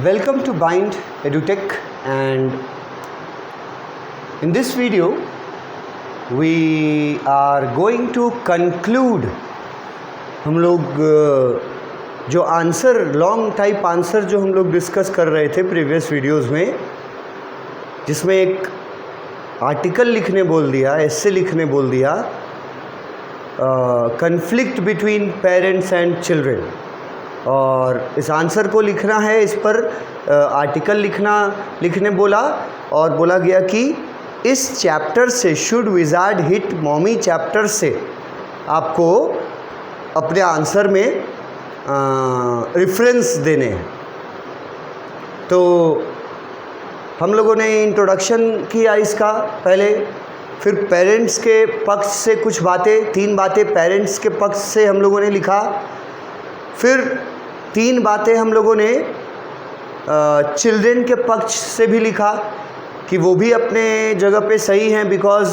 Welcome to Bind EduTech, and in this video we are going to conclude हम लोग जो answer long type answer जो हम लोग डिस्कस कर रहे थे प्रीवियस वीडियोस में, जिसमें एक आर्टिकल लिखने बोल दिया, एस्से लिखने बोल दिया, conflict between parents and children, और इस आंसर को लिखना है, इस पर आर्टिकल लिखने बोला, और बोला गया कि इस चैप्टर से should wizard hit mommy chapter से आपको अपने आंसर में रेफरेंस देने हैं। तो हम लोगों ने इंट्रोडक्शन किया इसका पहले, फिर पेरेंट्स के पक्ष से कुछ बातें, 3 बातें पेरेंट्स के पक्ष से हम लोगों ने लिखा, फिर 3 बातें हम लोगों ने चिल्ड्रन के पक्ष से भी लिखा कि वो भी अपने जगह पे सही हैं, because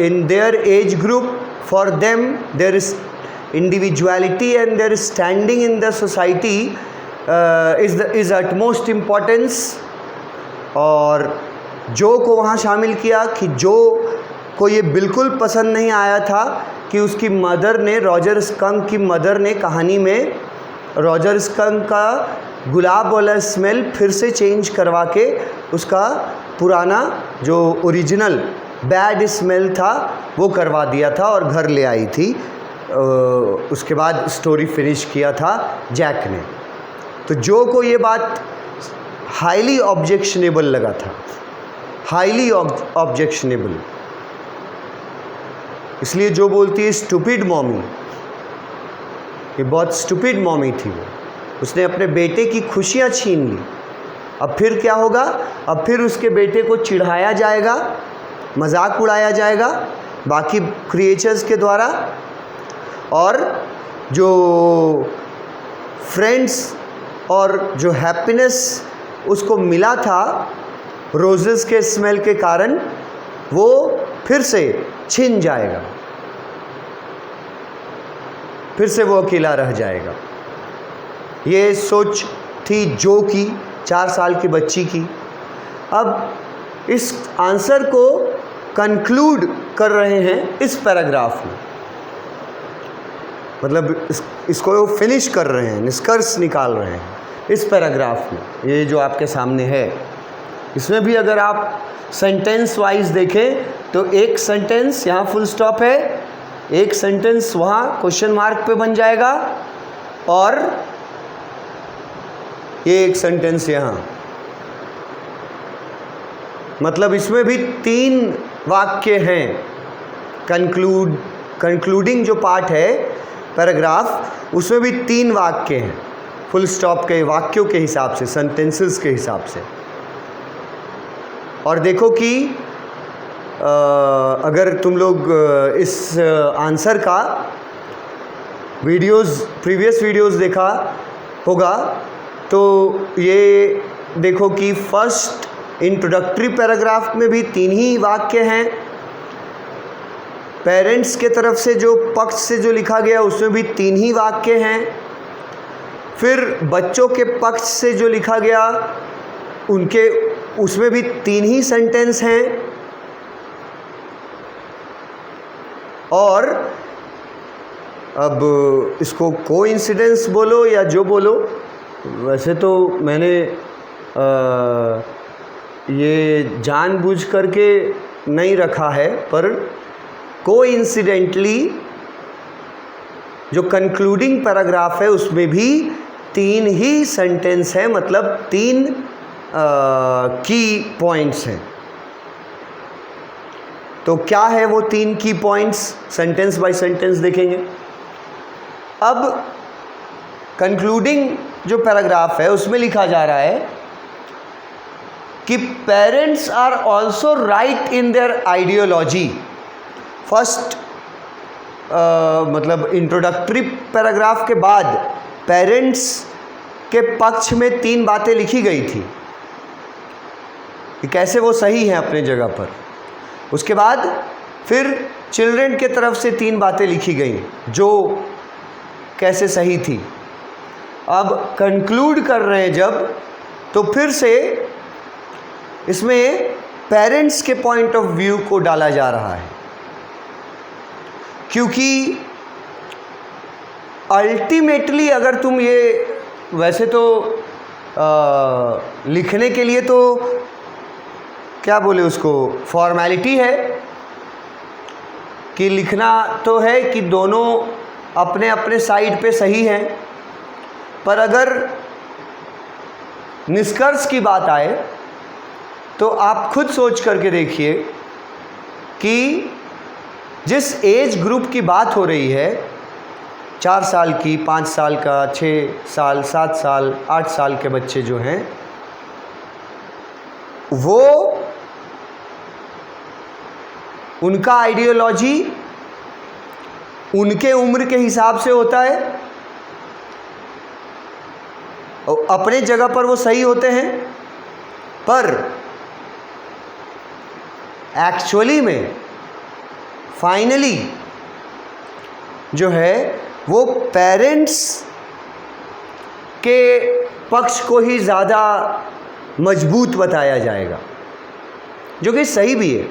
in their age group for them there is individuality and their standing in the society is utmost importance. और जो को वहाँ शामिल किया कि जो को ये बिल्कुल पसंद नहीं आया था कि उसकी मदर ने, रॉजर स्कंक की मदर ने कहानी में रॉजर स्कंक का गुलाब वाला स्मेल फिर से चेंज करवा के उसका पुराना जो ओरिजिनल बैड स्मेल था वो करवा दिया था और घर ले आई थी। उसके बाद स्टोरी फिनिश किया था जैक ने। तो जो को ये बात हाईली ऑब्जेक्शनेबल लगा था, हाईली ऑब्जेक्शनेबल, इसलिए जो बोलती है स्टूपिड मॉमी, ये बहुत स्टूपिड मॉमी थी वो, उसने अपने बेटे की खुशियाँ छीन ली। अब फिर क्या होगा? अब फिर उसके बेटे को चिढ़ाया जाएगा, मजाक उड़ाया जाएगा बाकी क्रिएचर्स के द्वारा, और जो फ्रेंड्स और जो हैप्पीनेस उसको मिला था रोजेस के स्मेल के कारण, वो फिर से छिन जाएगा, फिर से वो अकेला रह जाएगा। ये सोच थी जो की 4 साल की बच्ची की। अब इस आंसर को कंक्लूड कर रहे हैं इस पैराग्राफ में, मतलब इसको फिनिश कर रहे हैं, निष्कर्ष निकाल रहे हैं इस पैराग्राफ में। ये जो आपके सामने है, इसमें भी अगर आप सेंटेंस वाइज देखें तो एक सेंटेंस यहाँ फुल स्टॉप है, एक सेंटेंस वहाँ क्वेश्चन मार्क पे बन जाएगा, और ये एक सेंटेंस यहाँ, मतलब इसमें भी 3 वाक्य हैं। कंक्लूडिंग जो पार्ट है पैराग्राफ, उसमें भी 3 वाक्य हैं फुल स्टॉप के वाक्यों के हिसाब से, सेंटेंसेस के हिसाब से। और देखो कि अगर तुम लोग इस आंसर का प्रीवियस वीडियोस देखा होगा तो ये देखो कि फर्स्ट इंट्रोडक्टरी पैराग्राफ में भी 3 ही वाक्य हैं। पेरेंट्स के तरफ से जो पक्ष से जो लिखा गया उसमें भी 3 ही वाक्य हैं। फिर बच्चों के पक्ष से जो लिखा गया उसमें भी 3 ही सेंटेंस हैं। और अब इसको कोइंसिडेंस बोलो या जो बोलो, वैसे तो मैंने ये जानबूझ करके नहीं रखा है, पर कोइंसिडेंटली जो कंक्लूडिंग पैराग्राफ है उसमें भी 3 ही सेंटेंस है, मतलब 3 की पॉइंट्स हैं। तो क्या है वो 3 की पॉइंट्स, सेंटेंस बाय सेंटेंस देखेंगे। अब कंक्लूडिंग जो पैराग्राफ है उसमें लिखा जा रहा है कि parents are also right in their ideology. First मतलब इंट्रोडक्टरी पैराग्राफ के बाद पेरेंट्स के पक्ष में 3 बातें लिखी गई थी कि कैसे वो सही हैं अपने जगह पर। उसके बाद फिर चिल्ड्रन के तरफ से 3 बातें लिखी गई जो कैसे सही थी। अब कंक्लूड कर रहे हैं जब, तो फिर से इसमें पेरेंट्स के पॉइंट ऑफ व्यू को डाला जा रहा है, क्योंकि अल्टीमेटली अगर तुम ये, वैसे तो लिखने के लिए तो क्या बोले उसको, फॉर्मेलिटी है कि लिखना तो है कि दोनों अपने अपने साइड पे सही हैं, पर अगर निष्कर्ष की बात आए तो आप खुद सोच करके देखिए कि जिस एज ग्रुप की बात हो रही है, 4 साल की, 5 साल का, 6 साल, 7 साल, 8 साल के बच्चे जो हैं, वो उनका आइडियोलॉजी उनके उम्र के हिसाब से होता है, और अपने जगह पर वो सही होते हैं, पर एक्चुअली में फाइनली जो है वो पेरेंट्स के पक्ष को ही ज़्यादा मजबूत बताया जाएगा, जो कि सही भी है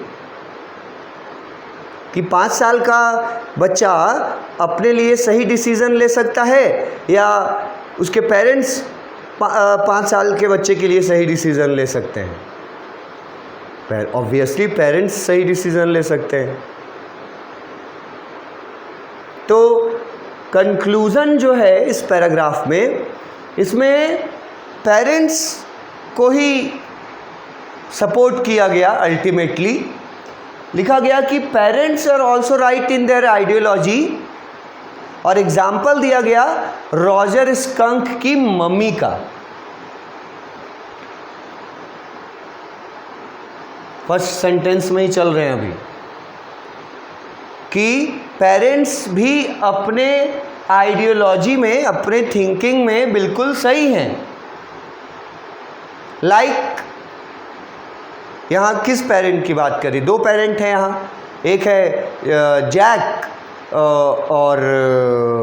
कि 5 साल का बच्चा अपने लिए सही डिसीज़न ले सकता है या उसके पेरेंट्स 5 साल के बच्चे के लिए सही डिसीज़न ले सकते हैं। ऑब्वियसली पेरेंट्स सही डिसीज़न ले सकते हैं। तो कंक्लूज़न जो है इस पैराग्राफ में, इसमें पेरेंट्स को ही सपोर्ट किया गया। अल्टीमेटली लिखा गया कि parents are also right in their ideology, और एग्जाम्पल दिया गया रॉजर स्कंक की मम्मी का। फर्स्ट सेंटेंस में ही चल रहे हैं अभी कि पेरेंट्स भी अपने आइडियोलॉजी में, अपने थिंकिंग में बिल्कुल सही हैं। लाइक यहाँ किस पेरेंट की बात करी? 2 पेरेंट हैं यहाँ, एक है जैक और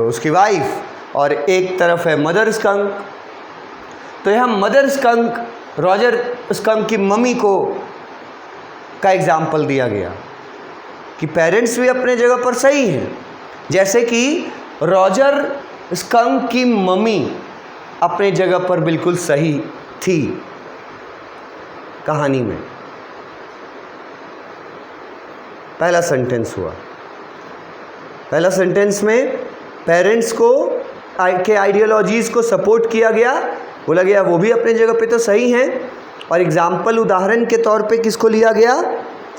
उसकी वाइफ, और एक तरफ है मदर स्कंक। तो यहाँ मदर स्कंक, रॉजर स्कंक की मम्मी को का एग्जाम्पल दिया गया कि पेरेंट्स भी अपने जगह पर सही हैं, जैसे कि रॉजर स्कंक की मम्मी अपने जगह पर बिल्कुल सही थी कहानी में। पहला सेंटेंस हुआ। पहला सेंटेंस में पेरेंट्स को के आइडियोलॉजीज़ को सपोर्ट किया गया, बोला गया वो भी अपने जगह पे तो सही हैं, और एग्जाम्पल उदाहरण के तौर पे किसको लिया गया?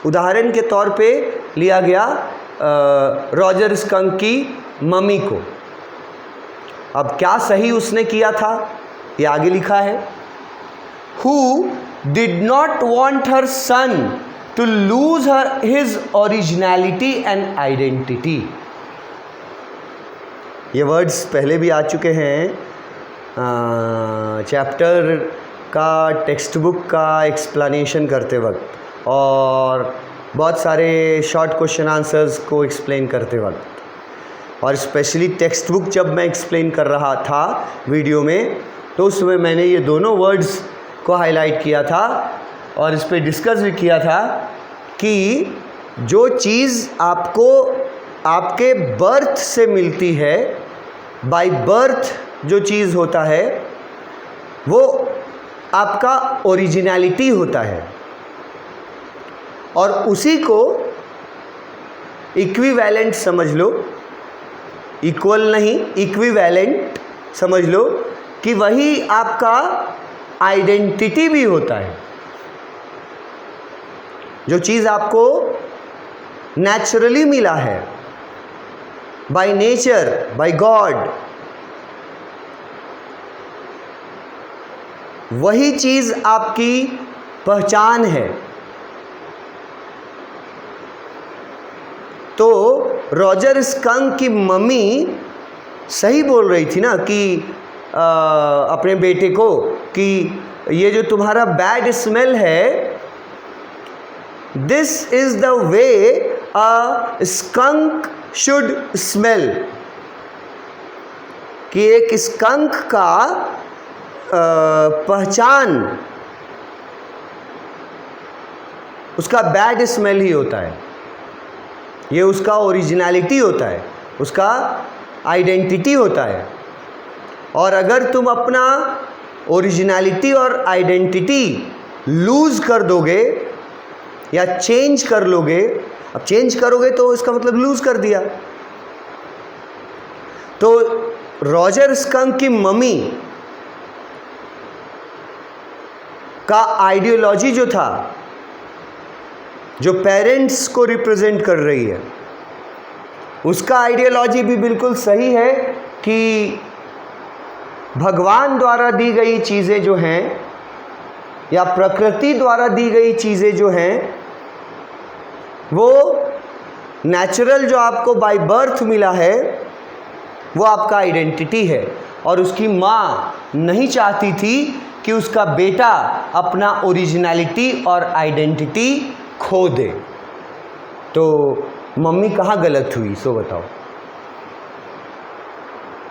उदाहरण के तौर पे लिया गया रॉजर स्कंक की मम्मी को। अब क्या सही उसने किया था ये आगे लिखा है। Who did not want her son to lose his originality and identity. ये वर्ड्स पहले भी आ चुके हैं चैप्टर का टेक्स्ट बुक का एक्सप्लेनेशन करते वक्त, और बहुत सारे शॉर्ट क्वेश्चन आंसर्स को एक्सप्लेन करते वक्त, और स्पेशली टेक्स्ट बुक जब मैं एक्सप्लेन कर रहा था वीडियो में, तो उसमें मैंने ये दोनों वर्ड्स को हाईलाइट किया था और इस पर डिस्कस भी किया था कि जो चीज़ आपको आपके बर्थ से मिलती है, बाय बर्थ जो चीज़ होता है वो आपका ओरिजिनलिटी होता है, और उसी को इक्विवेलेंट समझ लो, इक्वल नहीं, इक्विवेलेंट समझ लो कि वही आपका आइडेंटिटी भी होता है। जो चीज़ आपको नेचुरली मिला है, बाय नेचर, बाय गॉड, वही चीज़ आपकी पहचान है। तो रॉजर स्कंक की मम्मी सही बोल रही थी ना कि अपने बेटे को कि ये जो तुम्हारा बैड स्मेल है, this is the way a skunk should smell. कि एक स्कंक का पहचान उसका बैड स्मेल ही होता है, ये उसका ओरिजिनलिटी होता है, उसका आइडेंटिटी होता है। और अगर तुम अपना ओरिजिनलिटी और आइडेंटिटी लूज़ कर दोगे या चेंज कर लोगे, अब चेंज करोगे तो इसका मतलब लूज़ कर दिया। तो रॉजर स्कंक की मम्मी का आइडियोलॉजी जो था, जो पेरेंट्स को रिप्रेजेंट कर रही है, उसका आइडियोलॉजी भी बिल्कुल सही है कि भगवान द्वारा दी गई चीज़ें जो हैं या प्रकृति द्वारा दी गई चीज़ें जो हैं, वो नेचुरल जो आपको बाय बर्थ मिला है वो आपका आइडेंटिटी है। और उसकी माँ नहीं चाहती थी कि उसका बेटा अपना ओरिजिनलिटी और आइडेंटिटी खो दे। तो मम्मी कहाँ गलत हुई, सो बताओ?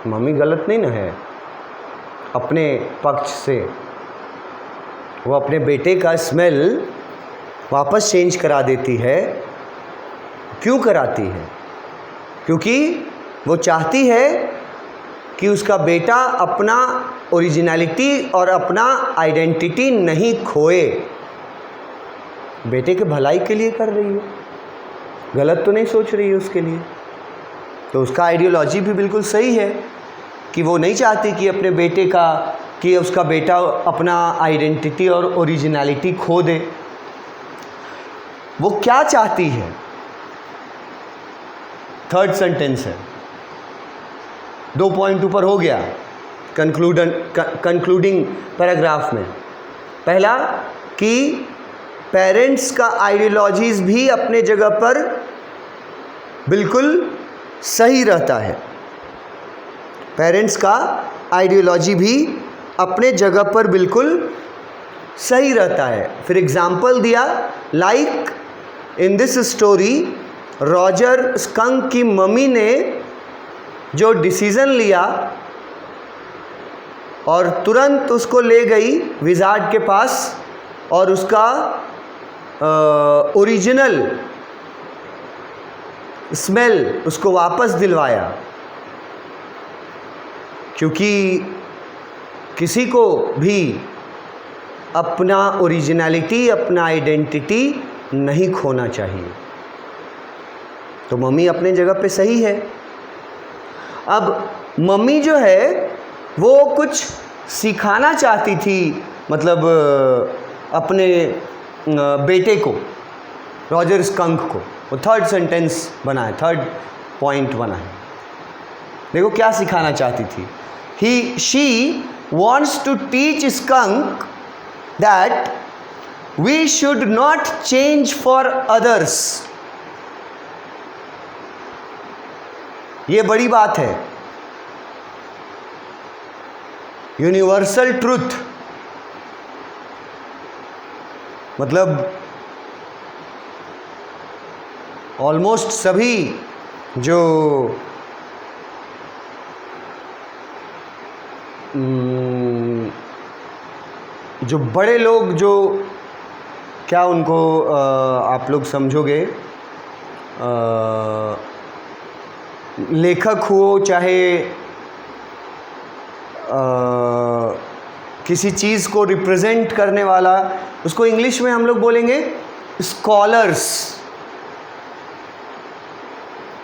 मम्मी गलत नहीं ना है अपने पक्ष से, वो अपने बेटे का स्मेल वापस चेंज करा देती है। क्यों कराती है? क्योंकि वो चाहती है कि उसका बेटा अपना ओरिजिनलिटी और अपना आइडेंटिटी नहीं खोए। बेटे के भलाई के लिए कर रही है, गलत तो नहीं सोच रही है उसके लिए। तो उसका आइडियोलॉजी भी बिल्कुल सही है कि वो नहीं चाहती कि अपने बेटे का, कि उसका बेटा अपना आइडेंटिटी और ओरिजिनलिटी खो दे। वो क्या चाहती है? थर्ड सेंटेंस है, 2 पॉइंट ऊपर हो गया कंक्लूडिंग पैराग्राफ में। पहला कि पेरेंट्स का आइडियोलॉजीज भी अपने जगह पर बिल्कुल सही रहता है, पेरेंट्स का आइडियोलॉजी भी अपने जगह पर बिल्कुल सही रहता है। फिर एग्जाम्पल दिया, like in this story Roger Skunk की मम्मी ने जो डिसीज़न लिया और तुरंत उसको ले गई विजार्ड के पास और उसका ओरिजिनल स्मेल उसको वापस दिलवाया। क्योंकि किसी को भी अपना ओरिजिनलिटी, अपना आइडेंटिटी नहीं खोना चाहिए। तो मम्मी अपने जगह पे सही है। अब मम्मी जो है वो कुछ सिखाना चाहती थी, मतलब अपने बेटे को, रॉजर स्कंक को। वो थर्ड सेंटेंस बना है, थर्ड पॉइंट बना है। देखो क्या सिखाना चाहती थी। She wants to teach skunk that we should not change for others। ये बड़ी बात है, यूनिवर्सल ट्रुथ। मतलब ऑलमोस्ट सभी जो बड़े लोग, जो क्या उनको आप लोग समझोगे, लेखक हो चाहे किसी चीज़ को रिप्रेजेंट करने वाला, उसको इंग्लिश में हम लोग बोलेंगे स्कॉलर्स।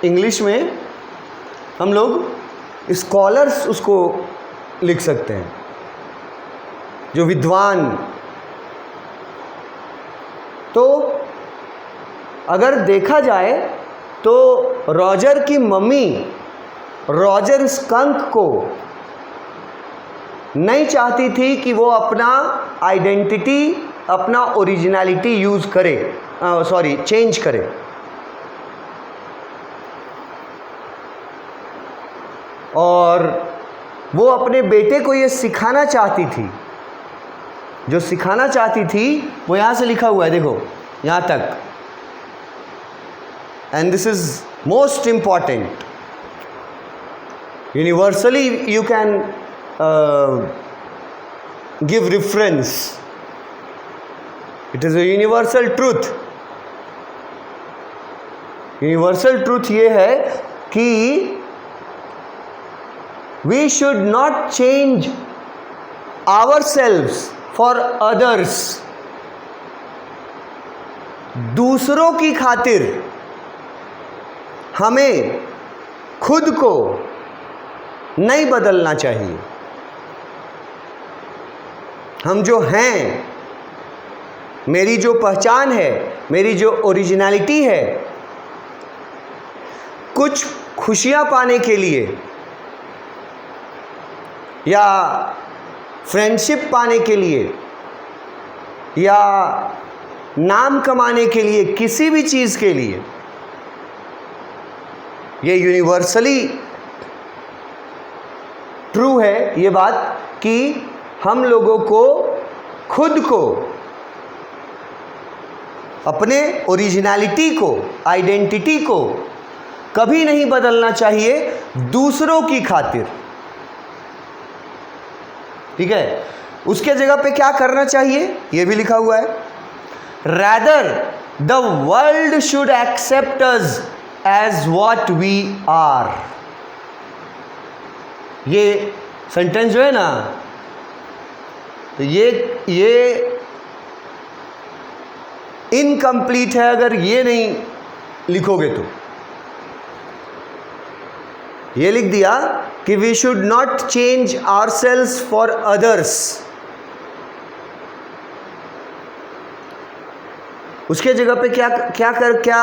इंग्लिश में हम लोग स्कॉलर्स उसको लिख सकते हैं, जो विद्वान। तो अगर देखा जाए तो रॉजर की मम्मी रॉजर स्कंक को नहीं चाहती थी कि वो अपना आइडेंटिटी, अपना ओरिजिनलिटी यूज़ करे, चेंज करे। और वो अपने बेटे को ये सिखाना चाहती थी। जो सिखाना चाहती थी वो यहाँ से लिखा हुआ है, देखो यहाँ तक, and this is most important. universally you can give reference. It is a universal truth. Universal truth ये है कि we should not change ourselves for others. दूसरों की खातिर हमें खुद को नहीं बदलना चाहिए. हम जो हैं, मेरी जो पहचान है, मेरी जो ओरिजिनलिटी है, कुछ खुशियां पाने के लिए या फ्रेंडशिप पाने के लिए या नाम कमाने के लिए, किसी भी चीज़ के लिए, ये यूनिवर्सली ट्रू है ये बात कि हम लोगों को खुद को, अपने ओरिजिनलिटी को, आइडेंटिटी को कभी नहीं बदलना चाहिए दूसरों की खातिर. ठीक है. उसके जगह पे क्या करना चाहिए ये भी लिखा हुआ है. Rather the world should accept us as what we are. ये सेंटेंस जो है ना, तो ये इनकम्प्लीट है अगर ये नहीं लिखोगे तो. ये लिख दिया कि we should not change ourselves for others. उसके जगह पे क्या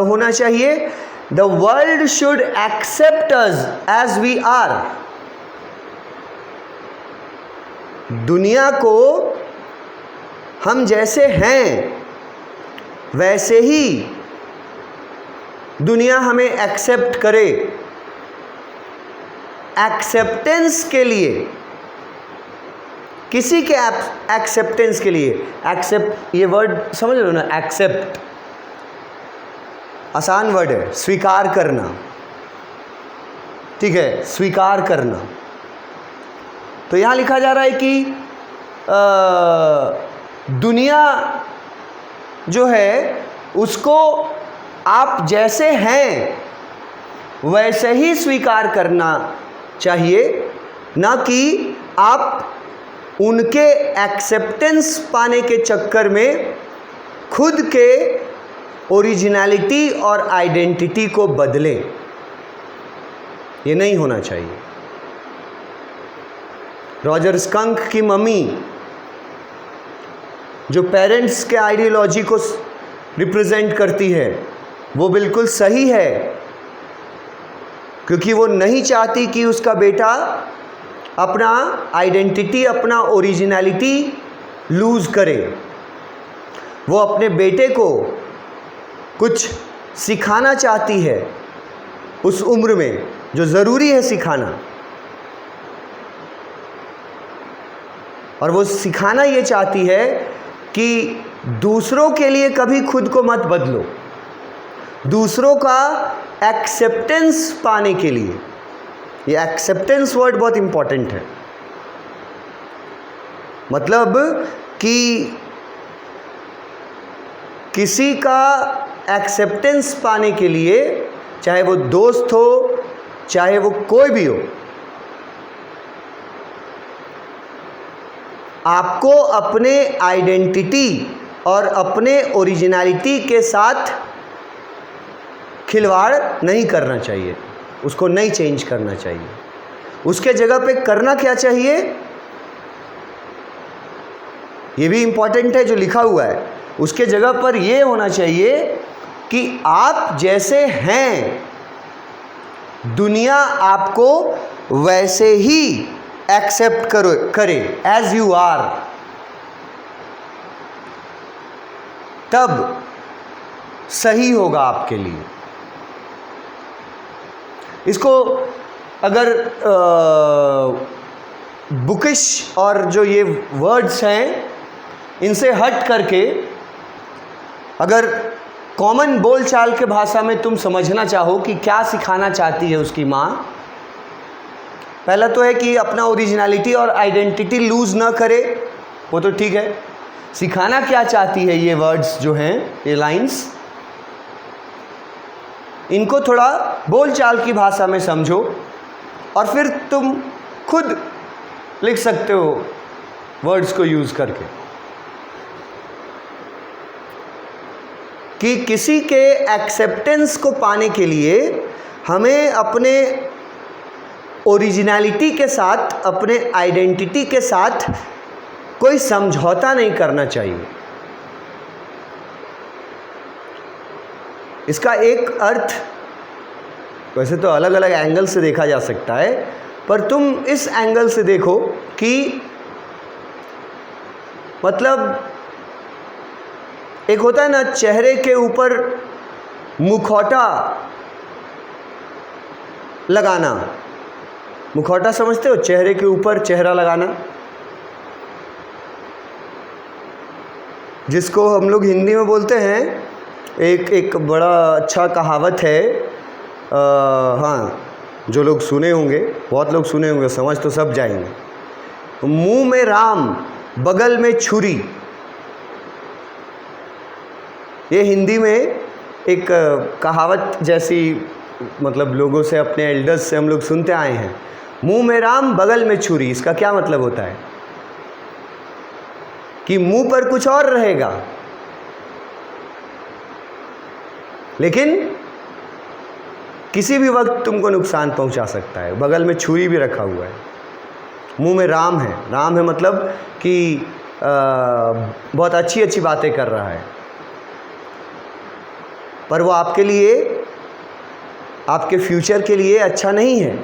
होना चाहिए? The world should accept us as we are. दुनिया को हम जैसे हैं वैसे ही दुनिया हमें एक्सेप्ट करे. एक्सेप्टेंस के लिए, किसी के एक्सेप्टेंस के लिए, एक्सेप्ट ये वर्ड समझ लो ना, एक्सेप्ट आसान वर्ड है, स्वीकार करना. ठीक है, स्वीकार करना. तो यहां लिखा जा रहा है कि दुनिया जो है उसको आप जैसे हैं वैसे ही स्वीकार करना चाहिए, ना कि आप उनके एक्सेप्टेंस पाने के चक्कर में खुद के ओरिजिनलिटी और आइडेंटिटी को बदलें. ये नहीं होना चाहिए. रॉजर स्कंक की मम्मी जो पेरेंट्स के आइडियोलॉजी को रिप्रेजेंट करती है वो बिल्कुल सही है, क्योंकि वो नहीं चाहती कि उसका बेटा अपना आइडेंटिटी, अपना ओरिजिनलिटी लूज़ करे. वो अपने बेटे को कुछ सिखाना चाहती है उस उम्र में जो ज़रूरी है सिखाना. और वो सिखाना ये चाहती है कि दूसरों के लिए कभी खुद को मत बदलो. दूसरों का एक्सेप्टेंस पाने के लिए, ये एक्सेप्टेंस वर्ड बहुत इंपॉर्टेंट है. मतलब कि किसी का एक्सेप्टेंस पाने के लिए, चाहे वो दोस्त हो, चाहे वो कोई भी हो, आपको अपने आइडेंटिटी और अपने ओरिजिनलिटी के साथ खिलवाड़ नहीं करना चाहिए, उसको नहीं चेंज करना चाहिए. उसके जगह पे करना क्या चाहिए ये भी इंपॉर्टेंट है जो लिखा हुआ है. उसके जगह पर ये होना चाहिए कि आप जैसे हैं दुनिया आपको वैसे ही एक्सेप्ट करे एज यू आर. तब सही होगा आपके लिए. इसको अगर बुकिश और जो ये वर्ड्स हैं इनसे हट करके अगर कॉमन बोलचाल के भाषा में तुम समझना चाहो कि क्या सिखाना चाहती है उसकी माँ, पहला तो है कि अपना ओरिजिनलिटी और आइडेंटिटी लूज़ ना करे, वो तो ठीक है। सिखाना क्या चाहती है ये वर्ड्स जो हैं, ये लाइंस, इनको थोड़ा बोलचाल की भाषा में समझो और फिर तुम खुद लिख सकते हो वर्ड्स को यूज़ करके। कि किसी के एक्सेप्टेंस को पाने के लिए हमें अपने ओरिजिनलिटी के साथ, अपने आइडेंटिटी के साथ कोई समझौता नहीं करना चाहिए। इसका एक अर्थ वैसे तो अलग अलग एंगल से देखा जा सकता है, पर तुम इस एंगल से देखो कि मतलब एक होता है ना चेहरे के ऊपर मुखौटा लगाना। मुखौटा समझते हो? चेहरे के ऊपर चेहरा लगाना, जिसको हम लोग हिंदी में बोलते हैं, एक बड़ा अच्छा कहावत है। हाँ, जो लोग सुने होंगे, बहुत लोग सुने होंगे, समझ तो सब जाएंगे। मुंह में राम, बगल में छुरी। ये हिंदी में एक कहावत जैसी, मतलब लोगों से, अपने एल्डर्स से हम लोग सुनते आए हैं, मुंह में राम बगल में छुरी। इसका क्या मतलब होता है कि मुंह पर कुछ और रहेगा, लेकिन किसी भी वक्त तुमको नुकसान पहुंचा सकता है। बगल में छुरी भी रखा हुआ है, मुंह में राम है। राम है मतलब कि बहुत अच्छी अच्छी बातें कर रहा है, पर वो आपके लिए, आपके फ्यूचर के लिए अच्छा नहीं है,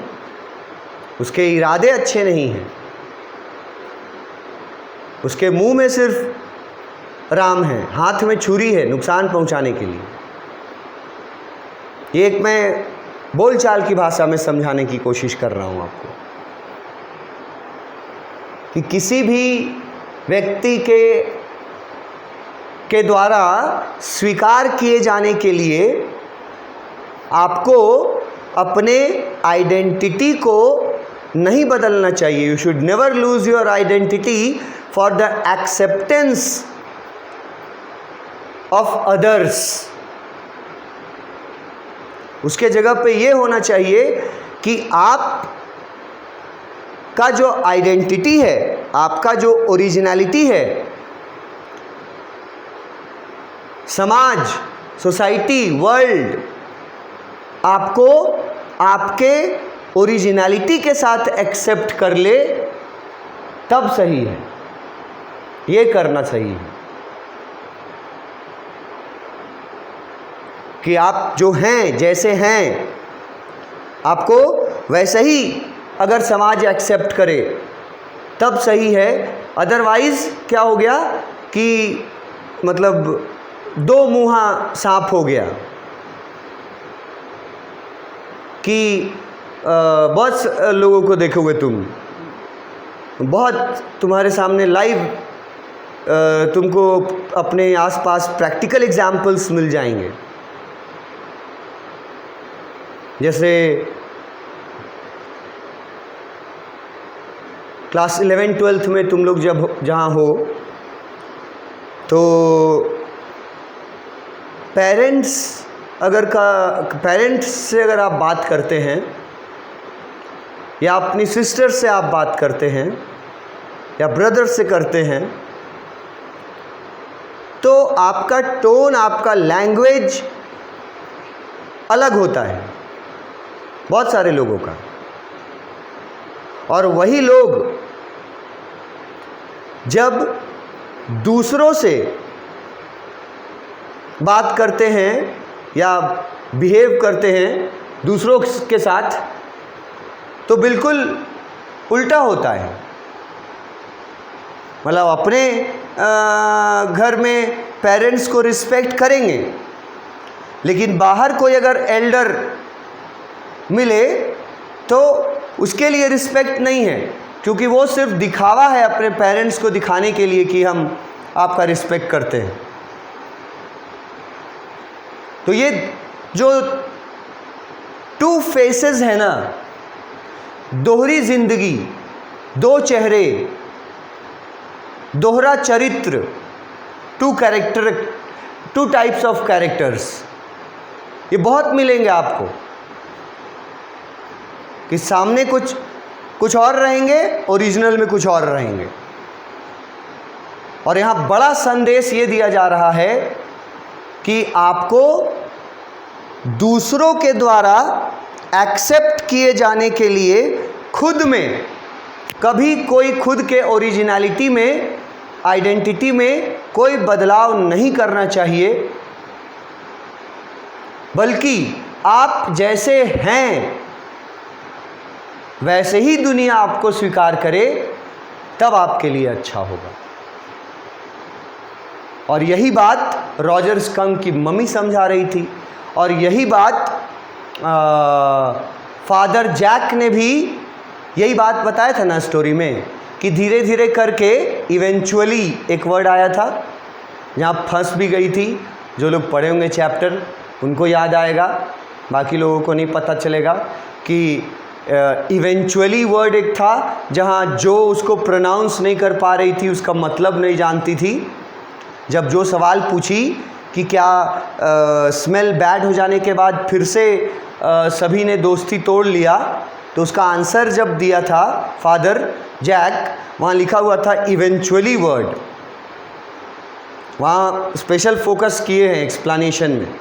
उसके इरादे अच्छे नहीं हैं। उसके मुंह में सिर्फ राम है, हाथ में छुरी है नुकसान पहुंचाने के लिए। ये एक मैं बोलचाल की भाषा में समझाने की कोशिश कर रहा हूं आपको कि किसी भी व्यक्ति के द्वारा स्वीकार किए जाने के लिए आपको अपने आइडेंटिटी को नहीं बदलना चाहिए। You should never lose your identity for the acceptance of others. उसके जगह पे ये होना चाहिए कि आप का जो आइडेंटिटी है, आपका जो ओरिजिनलिटी है, समाज, सोसाइटी, वर्ल्ड आपको आपके ओरिजिनलिटी के साथ एक्सेप्ट कर ले, तब सही है। ये करना सही है कि आप जो हैं, जैसे हैं, आपको वैसे ही अगर समाज एक्सेप्ट करे तब सही है। अदरवाइज़ क्या हो गया कि मतलब दो मुँहा सांप हो गया कि बहुत लोगों को देखोगे तुम, बहुत तुम्हारे सामने लाइव तुमको अपने आसपास प्रैक्टिकल एग्जाम्पल्स मिल जाएंगे। जैसे क्लास 11-12 में तुम लोग जब जहाँ हो तो पेरेंट्स से अगर आप बात करते हैं या अपनी सिस्टर से आप बात करते हैं या ब्रदर से करते हैं, तो आपका टोन, आपका लैंग्वेज अलग होता है बहुत सारे लोगों का। और वही लोग जब दूसरों से बात करते हैं या बिहेव करते हैं दूसरों के साथ, तो बिल्कुल उल्टा होता है। मतलब अपने घर में पेरेंट्स को रिस्पेक्ट करेंगे, लेकिन बाहर कोई अगर एल्डर मिले तो उसके लिए रिस्पेक्ट नहीं है, क्योंकि वो सिर्फ दिखावा है अपने पेरेंट्स को दिखाने के लिए कि हम आपका रिस्पेक्ट करते हैं। तो ये जो टू फेसेस है ना, दोहरी जिंदगी, दो चेहरे, दोहरा चरित्र, टू टाइप्स ऑफ कैरेक्टर्स, ये बहुत मिलेंगे आपको कि सामने कुछ और रहेंगे, ओरिजिनल में कुछ और रहेंगे। और यहाँ बड़ा संदेश ये दिया जा रहा है कि आपको दूसरों के द्वारा एक्सेप्ट किए जाने के लिए खुद में कभी कोई खुद के ओरिजिनलिटी में, आइडेंटिटी में कोई बदलाव नहीं करना चाहिए, बल्कि आप जैसे हैं वैसे ही दुनिया आपको स्वीकार करे, तब आपके लिए अच्छा होगा। और यही बात रॉजर स्कंक की मम्मी समझा रही थी, और यही बात फादर जैक ने भी यही बात बताया था ना स्टोरी में, कि धीरे धीरे करके इवेंचुअली एक वर्ड आया था जहाँ फंस भी गई थी। जो लोग पढ़े होंगे चैप्टर उनको याद आएगा, बाकी लोगों को नहीं पता चलेगा कि इवेंचुअली वर्ड एक था जहाँ जो उसको प्रोनाउंस नहीं कर पा रही थी, उसका मतलब नहीं जानती थी। जब जो सवाल पूछी कि क्या स्मेल बैड हो जाने के बाद फिर से सभी ने दोस्ती तोड़ लिया, तो उसका आंसर जब दिया था फादर जैक, वहाँ लिखा हुआ था इवेंचुअली वर्ड। वहाँ स्पेशल फोकस किए हैं एक्सप्लेनेशन में।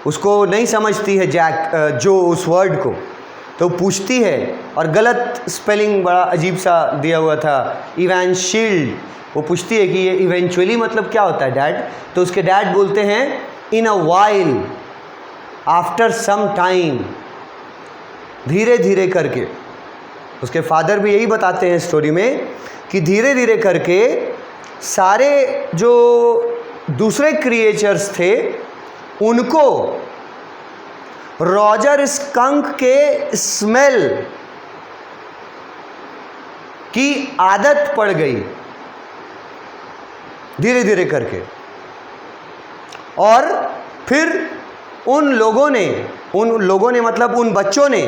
उसको नहीं समझती है जैक जो उस वर्ड को, तो पूछती है, और गलत स्पेलिंग बड़ा अजीब सा दिया हुआ था, इवेंशिल्ड। वो पूछती है कि ये इवेंचुअली मतलब क्या होता है डैड? तो उसके डैड बोलते हैं in a while, after some time, धीरे धीरे करके। उसके फादर भी यही बताते हैं स्टोरी में कि धीरे धीरे करके सारे जो दूसरे क्रिएचर्स थे उनको रॉजर स्कंक के स्मेल की आदत पड़ गई धीरे धीरे करके। और फिर उन लोगों ने मतलब उन बच्चों ने,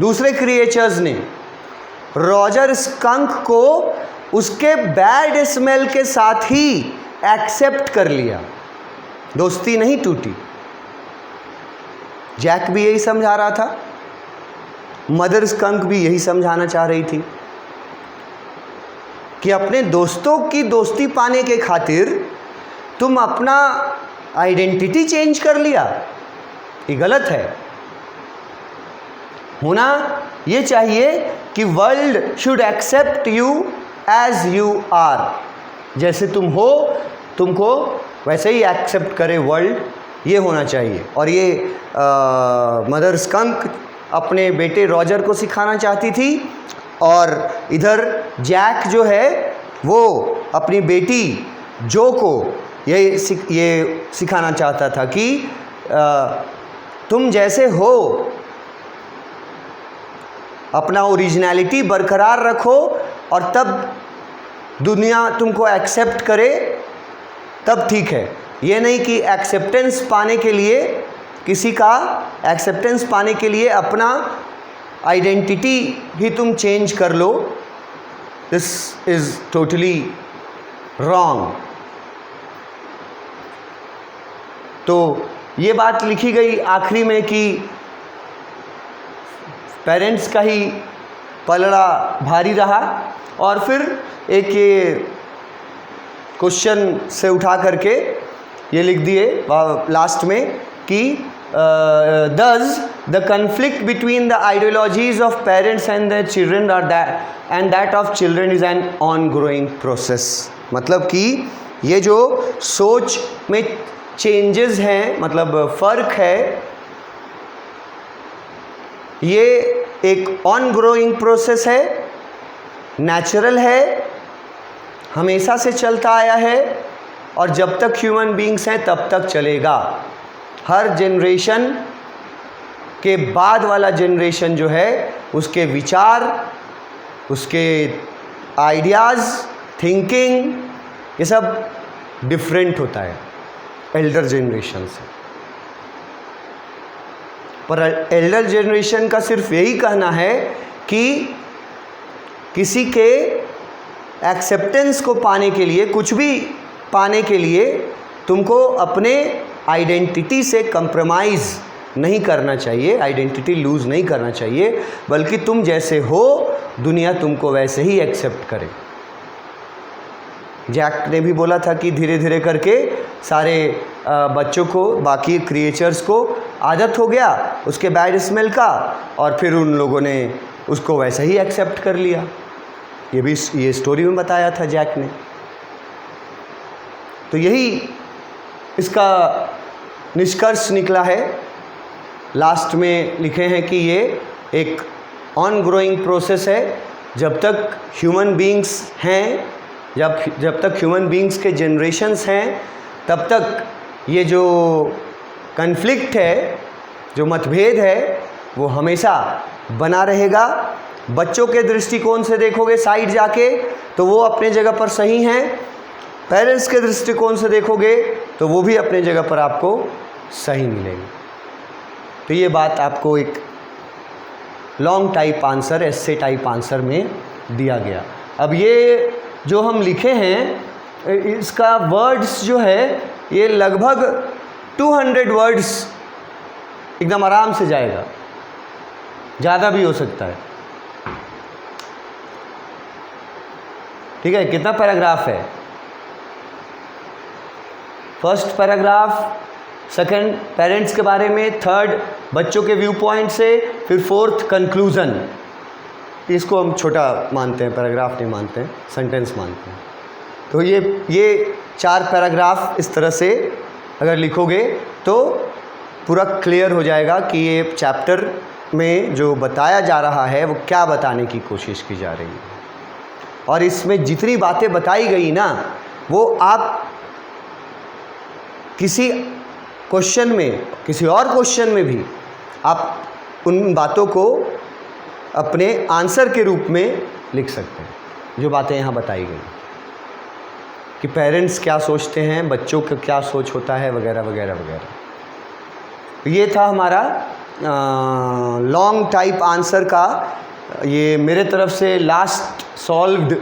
दूसरे क्रिएचर्स ने रॉजर स्कंक को उसके बैड स्मेल के साथ ही एक्सेप्ट कर लिया, दोस्ती नहीं टूटी। जैक भी यही समझा रहा था, मदर स्कंक भी यही समझाना चाह रही थी कि अपने दोस्तों की दोस्ती पाने के खातिर तुम अपना आइडेंटिटी चेंज कर लिया, ये गलत है। होना ये चाहिए कि world should accept you as you are, जैसे तुम हो तुमको वैसे ही एक्सेप्ट करे वर्ल्ड, ये होना चाहिए। और ये मदर स्कंक अपने बेटे रॉजर को सिखाना चाहती थी, और इधर जैक जो है वो अपनी बेटी जो को ये सिखाना चाहता था कि तुम जैसे हो अपना ओरिजिनलिटी बरकरार रखो, और तब दुनिया तुमको एक्सेप्ट करे, तब ठीक है। ये नहीं कि एक्सेप्टेंस पाने के लिए, किसी का एक्सेप्टेंस पाने के लिए अपना आइडेंटिटी ही तुम चेंज कर लो। This is totally wrong. तो ये बात लिखी गई आखिरी में कि पेरेंट्स का ही पलड़ा भारी रहा। और फिर एक ये क्वेश्चन से उठा करके ये लिख दिए लास्ट में कि does the conflict between the ideologies of parents and their children and that of children is an ongoing process। मतलब कि ये जो सोच में चेंजेस हैं, मतलब फ़र्क है, ये एक ऑनग्रोइंग प्रोसेस है, नेचुरल है, हमेशा से चलता आया है, और जब तक ह्यूमन बीइंग्स हैं तब तक चलेगा। हर जनरेशन के बाद वाला जनरेशन जो है उसके विचार, उसके आइडियाज़, थिंकिंग, ये सब डिफरेंट होता है एल्डर जनरेशन से। पर एल्डर जनरेशन का सिर्फ यही कहना है कि किसी के एक्सेप्टेंस को पाने के लिए, कुछ भी पाने के लिए तुमको अपने आइडेंटिटी से कंप्रोमाइज़ नहीं करना चाहिए, आइडेंटिटी लूज़ नहीं करना चाहिए, बल्कि तुम जैसे हो दुनिया तुमको वैसे ही एक्सेप्ट करे। जैक ने भी बोला था कि धीरे धीरे करके सारे बच्चों को, बाकी क्रिएचर्स को आदत हो गया उसके बैड स्मेल का, और फिर उन लोगों ने उसको वैसे ही एक्सेप्ट कर लिया। ये स्टोरी में बताया था जैक ने। तो यही इसका निष्कर्ष निकला है। लास्ट में लिखे हैं कि ये एक ऑन ग्रोइंग प्रोसेस है। जब तक ह्यूमन बीइंग्स हैं, जब तक ह्यूमन बीइंग्स के जनरेशन्स हैं, तब तक ये जो कन्फ्लिक्ट है, जो मतभेद है, वो हमेशा बना रहेगा। बच्चों के दृष्टिकोण से देखोगे साइड जाके तो वो अपने जगह पर सही हैं, पेरेंट्स के दृष्टिकोण से देखोगे तो वो भी अपने जगह पर आपको सही मिलेंगे। तो ये बात आपको एक लॉन्ग टाइप आंसर, एस्से टाइप आंसर में दिया गया। अब ये जो हम लिखे हैं इसका वर्ड्स जो है ये लगभग 200 वर्ड्स एकदम आराम से जाएगा, ज़्यादा भी हो सकता है। ठीक है, कितना पैराग्राफ है? फर्स्ट पैराग्राफ, सेकंड पेरेंट्स के बारे में, थर्ड बच्चों के व्यू पॉइंट से, फिर फोर्थ कंक्लूज़न। इसको हम छोटा मानते हैं, पैराग्राफ नहीं मानते हैं, सेंटेंस मानते हैं। तो ये 4 पैराग्राफ इस तरह से अगर लिखोगे तो पूरा क्लियर हो जाएगा कि ये चैप्टर में जो बताया जा रहा है वो क्या बताने की कोशिश की जा रही है। और इसमें जितनी बातें बताई गई ना, वो आप किसी क्वेश्चन में, किसी और क्वेश्चन में भी आप उन बातों को अपने आंसर के रूप में लिख सकते हैं, जो बातें यहाँ बताई गई कि पेरेंट्स क्या सोचते हैं, बच्चों का क्या सोच होता है, वगैरह वगैरह वगैरह। ये था हमारा लॉन्ग टाइप आंसर का, ये मेरे तरफ से लास्ट सॉल्व्ड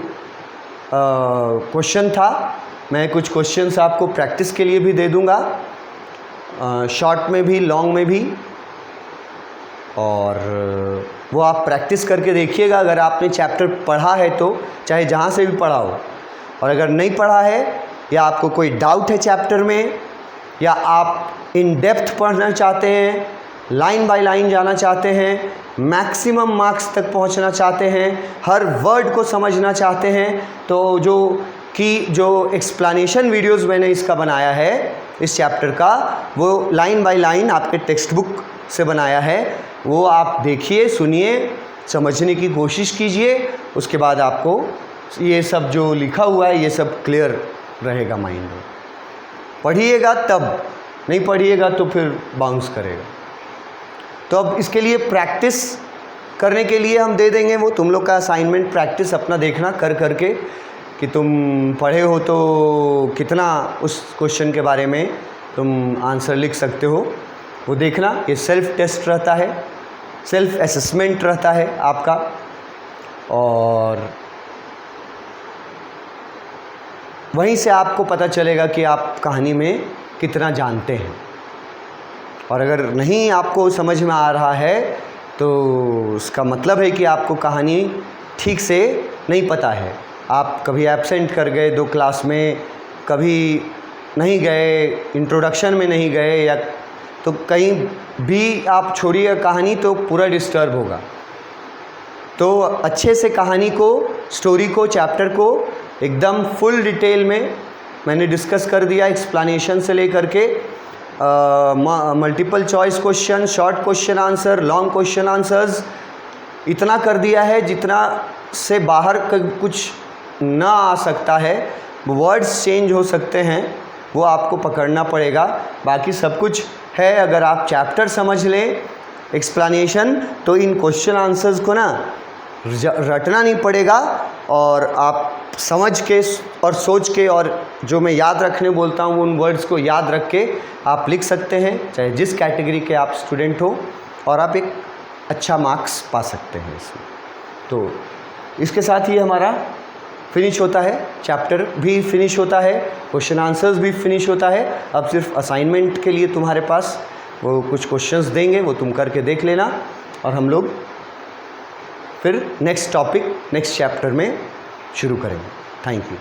क्वेश्चन था। मैं कुछ क्वेश्चंस आपको प्रैक्टिस के लिए भी दे दूंगा, शॉर्ट में भी, लॉन्ग में भी, और वो आप प्रैक्टिस करके देखिएगा। अगर आपने चैप्टर पढ़ा है तो, चाहे जहाँ से भी पढ़ा हो, और अगर नहीं पढ़ा है या आपको कोई डाउट है चैप्टर में, या आप इन डेप्थ पढ़ना चाहते हैं, लाइन बाय लाइन जाना चाहते हैं, मैक्सिमम मार्क्स तक पहुंचना चाहते हैं, हर वर्ड को समझना चाहते हैं, तो जो एक्सप्लेनेशन वीडियोस मैंने इसका बनाया है इस चैप्टर का, वो लाइन बाय लाइन आपके टेक्स्ट बुक से बनाया है। वो आप देखिए, सुनिए, समझने की कोशिश कीजिए। उसके बाद आपको ये सब जो लिखा हुआ है ये सब क्लियर रहेगा माइंड में। पढ़िएगा तब, नहीं पढ़िएगा तो फिर बाउंस करेगा। तो अब इसके लिए प्रैक्टिस करने के लिए हम दे देंगे, वो तुम लोग का असाइनमेंट, प्रैक्टिस अपना देखना कर करके कि तुम पढ़े हो तो कितना उस क्वेश्चन के बारे में तुम आंसर लिख सकते हो, वो देखना। ये सेल्फ टेस्ट रहता है, सेल्फ असेसमेंट रहता है आपका, और वहीं से आपको पता चलेगा कि आप कहानी में कितना जानते हैं। और अगर नहीं आपको समझ में आ रहा है तो उसका मतलब है कि आपको कहानी ठीक से नहीं पता है। आप कभी एब्सेंट कर गए 2 क्लास में, कभी नहीं गए, इंट्रोडक्शन में नहीं गए, या तो कहीं भी आप छोड़िए कहानी तो पूरा डिस्टर्ब होगा। तो अच्छे से कहानी को, स्टोरी को, चैप्टर को एकदम फुल डिटेल में मैंने डिस्कस कर दिया, एक्सप्लेनेशन से लेकर के multiple choice question, short question answer, long question answers, इतना कर दिया है जितना से बाहर कुछ ना आ सकता है। वर्ड्स चेंज हो सकते हैं, वो आपको पकड़ना पड़ेगा, बाकी सब कुछ है। अगर आप चैप्टर समझ लें, एक्सप्लेनेशन, तो इन क्वेश्चन आंसर्स को ना रटना नहीं पड़ेगा, और आप समझ के और सोच के, और जो मैं याद रखने बोलता हूँ उन वर्ड्स को याद रख के आप लिख सकते हैं, चाहे जिस कैटेगरी के आप स्टूडेंट हो। और आप एक अच्छा मार्क्स पा सकते हैं इसमें। तो इसके साथ ही हमारा फिनिश होता है, चैप्टर भी फिनिश होता है, क्वेश्चन आंसर्स भी फिनिश होता है। अब सिर्फ असाइनमेंट के लिए तुम्हारे पास वो कुछ क्वेश्चंस देंगे, वो तुम करके देख लेना और हम लोग फिर नेक्स्ट टॉपिक नेक्स्ट चैप्टर में शुरू करेंगे। Thank you.